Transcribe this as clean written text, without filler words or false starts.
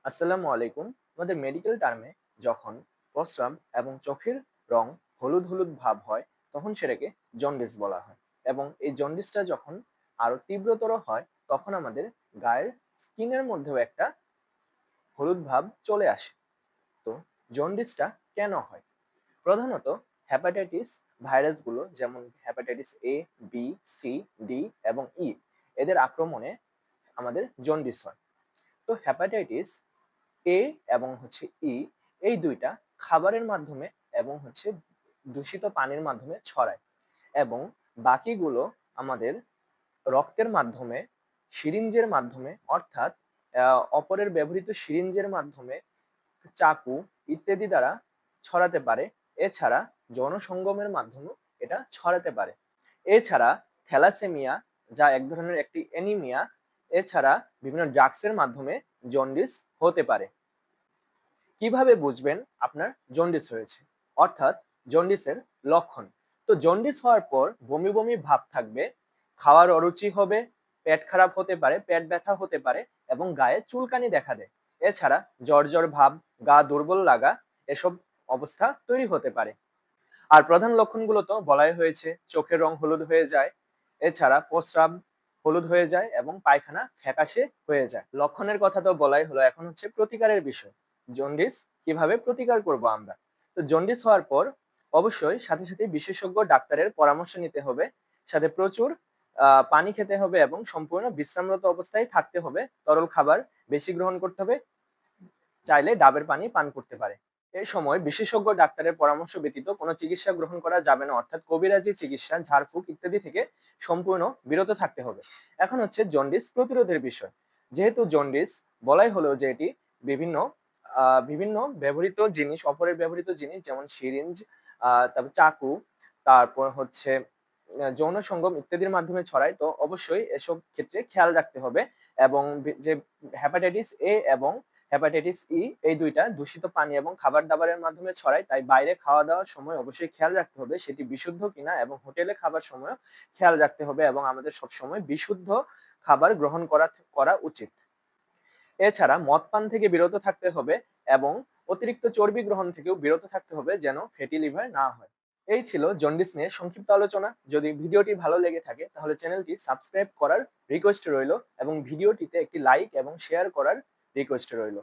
আসসালামু আলাইকুম। আমাদের মেডিকেল টার্মে যখন প্রস্রাব এবং চোখের রং হলুদ হলুদ ভাব হয় তখন সেটাকে জন্ডিস বলা হয়। এবং এই জন্ডিসটা যখন আরো তীব্রতর হয় তখন আমাদের গায়ের স্কিনের মধ্যেও একটা হলুদ ভাব চলে আসে। তো জন্ডিসটা কেন হয়? প্রধানত হেপাটাইটিস ভাইরাসগুলো যেমন hepatitis A, B, C, D এবং ই এদের আক্রমণে আমাদের জন্ডিস হয়। তো হেপাটাইটিস এ এবং ই এই দুইটা খাবারের মাধ্যমে এবং দূষিত পানির মাধ্যমে ছড়ায়, এবং বাকিগুলো আমাদের রক্তের মাধ্যমে, সিরিঞ্জের মাধ্যমে, অর্থাৎ অপরের ব্যবহৃত সিরিঞ্জের মাধ্যমে, চাকু ইত্যাদি দ্বারা ছড়াতে পারে। এছাড়া যৌন সঙ্গমের মাধ্যমেও এটা ছড়াতে পারে। এছাড়া থ্যালাসেমিয়া, যা এক ধরনের একটি অ্যানিমিয়া, এছাড়া বিভিন্ন ড্রাগসের মাধ্যমে জন্ডিস হতে পারে। কিভাবে বুঝবেন আপনার জন্ডিস হয়েছে, অর্থাৎ জন্ডিসের লক্ষণ? তো জন্ডিস হওয়ার পর বমি বমি ভাব থাকবে, খাওয়ার অরুচি হবে, পেট খারাপ হতে পারে, পেট ব্যথা হতে পারে এবং গায়ে চুলকানি দেখা দেয়। এছাড়া জ্বর জ্বর ভাব, গা দুর্বল লাগা, এসব অবস্থা তৈরি হতে পারে। আর প্রধান লক্ষণগুলো তো বলাই হয়েছে, চোখের রং হলুদ হয়ে যায়, এছাড়া প্রস্রাব হলুদ হয়ে যায় এবং পায়খানা ফ্যাকাশে হয়ে যায়। লক্ষণের কথা তো বলাই হলো, এখন প্রতিকারের বিষয়। জন্ডিস কিভাবে প্রতিকার করব আমরা? তো জন্ডিস হওয়ার পর অবশ্যই সাথে সাথে বিশেষজ্ঞ ডাক্তারের পরামর্শ নিতে হবে, সাথে প্রচুর পানি খেতে হবে এবং সম্পূর্ণ বিশ্রামরত অবস্থায় থাকতে হবে। তরল খাবার বেশি গ্রহণ করতে হবে, চাইলে ডাবের পানি পান করতে পারে। এই সময় বিশেষজ্ঞ ডাক্তারের পরামর্শ ব্যতীত কোনো চিকিৎসা গ্রহণ করা যাবে না, অর্থাৎ কবিরাজি চিকিৎসা, ঝাড়ফুঁক ইত্যাদি থেকে সম্পূর্ণ বিরত থাকতে হবে। এখন জন্ডিস প্রতিরোধের বিষয়। যেহেতু জন্ডিস বলাই হলো যে এটি বিভিন্ন বিভিন্ন ব্যবহৃত জিনিস, অপরের ব্যবহৃত জিনিস যেমন সিরিঞ্জ, তারপর চাকু, তারপর যৌন সঙ্গম ইত্যাদির মাধ্যমে ছড়ায়। তো অবশ্যই এসব ক্ষেত্রে খেয়াল রাখতে হবে। এবং যে হেপাটাইটিস এ এবং হেপাটাইটিস ই এই দুইটা দূষিত পানি এবং খাবার দাবারের মাধ্যমে ছড়ায়, তাই বাইরে খাওয়া দাওয়ার সময় অবশ্যই খেয়াল রাখতে হবে সেটি বিশুদ্ধ কিনা, এবং হোটেলে খাবার সময় খেয়াল রাখতে হবে এবং আমাদের সবসময় বিশুদ্ধ খাবার গ্রহণ করা উচিত। এছাড়া মদ পান থেকে বিরত থাকতে হবে এবং অতিরিক্ত চর্বি গ্রহণ থেকেও বিরত থাকতে হবে, যেন ফ্যাটি লিভার না হয়। এই ছিল জন্ডিস নিয়ে সংক্ষিপ্ত আলোচনা। যদি ভিডিওটি ভালো লেগে থাকে তাহলে চ্যানেলটি সাবস্ক্রাইব করার রিকোয়েস্ট রইল এবং ভিডিওটিতে একটি লাইক এবং শেয়ার করার রিকোয়েস্ট রইল।